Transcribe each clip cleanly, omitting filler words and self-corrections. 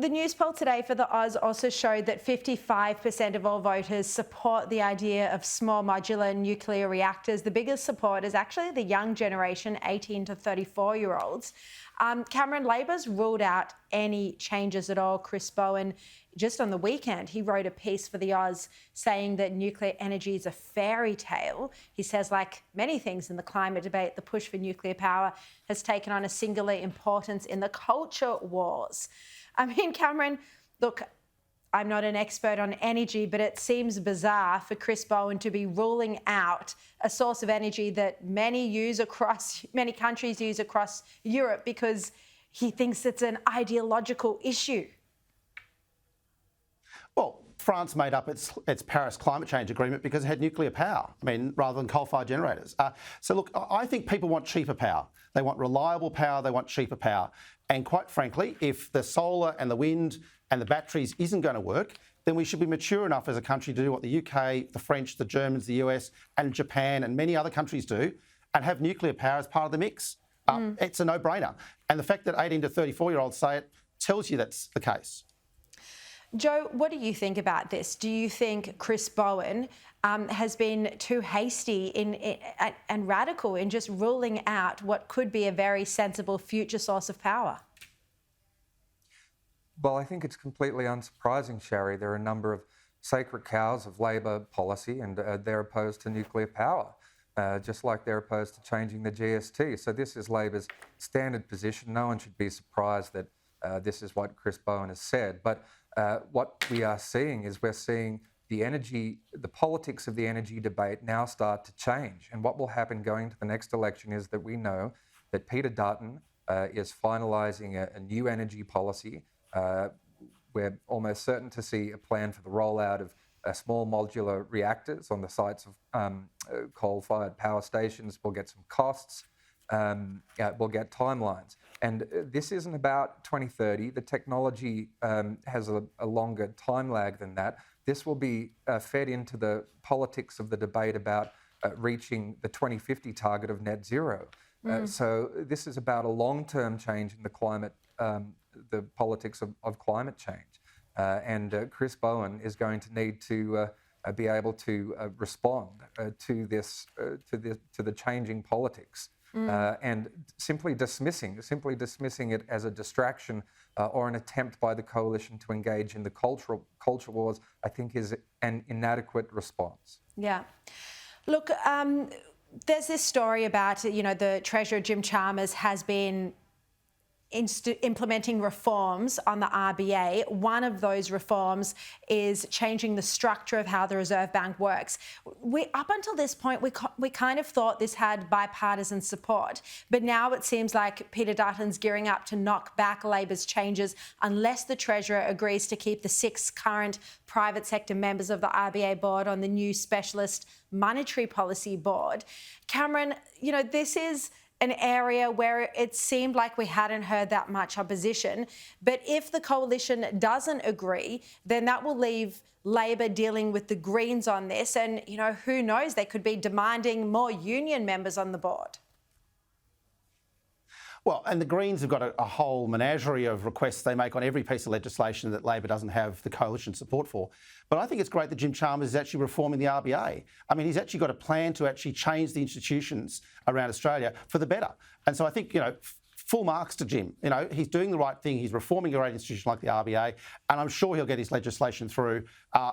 The news poll today for the Oz also showed that 55% of all voters support the idea of small modular nuclear reactors. The biggest support is actually the young generation, 18 to 34-year-olds. Cameron, Labor's ruled out any changes at all. Chris Bowen, just on the weekend, he wrote a piece for the Oz saying that nuclear energy is a fairy tale. He says, like many things in the climate debate, the push for nuclear power has taken on a singular importance in the culture wars. I mean, Cameron, look, I'm not an expert on energy, but it seems bizarre for Chris Bowen to be ruling out a source of energy that many countries use across Europe because he thinks it's an ideological issue. Well, France made up its Paris climate change agreement because it had nuclear power, rather than coal-fired generators. So look, I think people want cheaper power. They want reliable power, they want cheaper power. And quite frankly, if the solar and the wind and the batteries isn't going to work, then we should be mature enough as a country to do what the UK, the French, the Germans, the US and Japan and many other countries do and have nuclear power as part of the mix. It's a no-brainer. And the fact that 18 to 34-year-olds say it tells you that's the case. Joe, what do you think about this? Do you think Chris Bowen has been too hasty and radical in just ruling out what could be a very sensible future source of power? Well, I think it's completely unsurprising, Sherry. There are a number of sacred cows of Labor policy and they're opposed to nuclear power, just like they're opposed to changing the GST. So this is Labor's standard position. No one should be surprised that this is what Chris Bowen has said. But what we are seeing is we're seeing the politics of the energy debate now start to change. And what will happen going to the next election is that we know that Peter Dutton is finalising a new energy policy. We're almost certain to see a plan for the rollout of small modular reactors on the sites of coal-fired power stations. We'll get some costs. We'll get timelines. And this isn't about 2030. The technology has a longer time lag than that. This will be fed into the politics of the debate about reaching the 2050 target of net zero. So this is about a long-term change in the climate, the politics of climate change. And Chris Bowen is going to need to be able to respond to the changing politics. And simply dismissing it as a distraction or an attempt by the coalition to engage in the culture wars, I think is an inadequate response. Yeah. Look, there's this story about, the Treasurer Jim Chalmers has been implementing reforms on the RBA. One of those reforms is changing the structure of how the Reserve Bank works. Up until this point, we kind of thought this had bipartisan support, but now it seems like Peter Dutton's gearing up to knock back Labor's changes unless the Treasurer agrees to keep the 6 current private sector members of the RBA board on the new Specialist Monetary Policy Board. Cameron, this is an area where it seemed like we hadn't heard that much opposition. But if the coalition doesn't agree, then that will leave Labor dealing with the Greens on this. And, who knows, they could be demanding more union members on the board. Well, and the Greens have got a whole menagerie of requests they make on every piece of legislation that Labor doesn't have the coalition support for. But I think it's great that Jim Chalmers is actually reforming the RBA. He's actually got a plan to actually change the institutions around Australia for the better. And so I think, full marks to Jim. He's doing the right thing. He's reforming a great institution like the RBA. And I'm sure he'll get his legislation through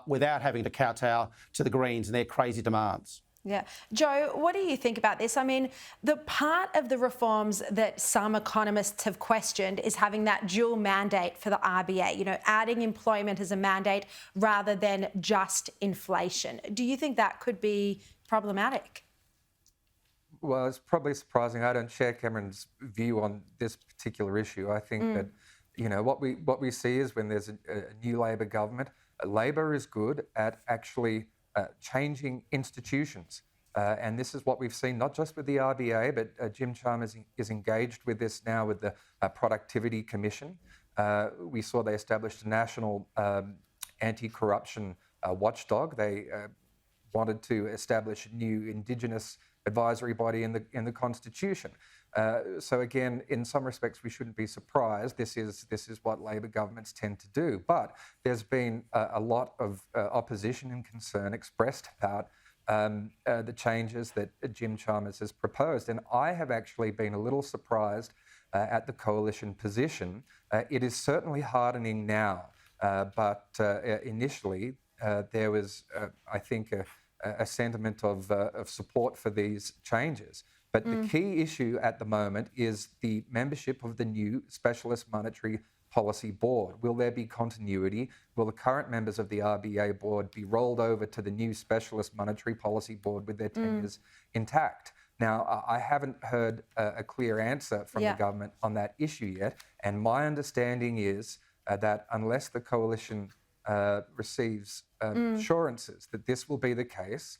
without having to kowtow to the Greens and their crazy demands. Yeah. Joe, what do you think about this? The part of the reforms that some economists have questioned is having that dual mandate for the RBA, adding employment as a mandate rather than just inflation. Do you think that could be problematic? Well, it's probably surprising. I don't share Cameron's view on this particular issue. I think that, what we see is when there's a new Labor government, Labor is good at actually changing institutions. And this is what we've seen, not just with the RBA, but Jim Chalmers is engaged with this now with the Productivity Commission. We saw they established a national anti-corruption watchdog. They wanted to establish a new Indigenous advisory body in the Constitution. So again, in some respects, we shouldn't be surprised. This is what Labor governments tend to do. But there's been a lot of opposition and concern expressed about the changes that Jim Chalmers has proposed. And I have actually been a little surprised at the coalition position. It is certainly hardening now, but initially there was, I think, a sentiment of support for these changes. But the key issue at the moment is the membership of the new Specialist Monetary Policy Board. Will there be continuity? Will the current members of the RBA board be rolled over to the new Specialist Monetary Policy Board with their tenures intact? Now, I haven't heard a clear answer from the government on that issue yet. And my understanding is that unless the coalition receives assurances that this will be the case,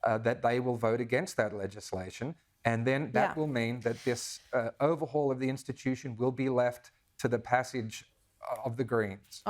that they will vote against that legislation. And then that will mean that this overhaul of the institution will be left to the passage of the Greens.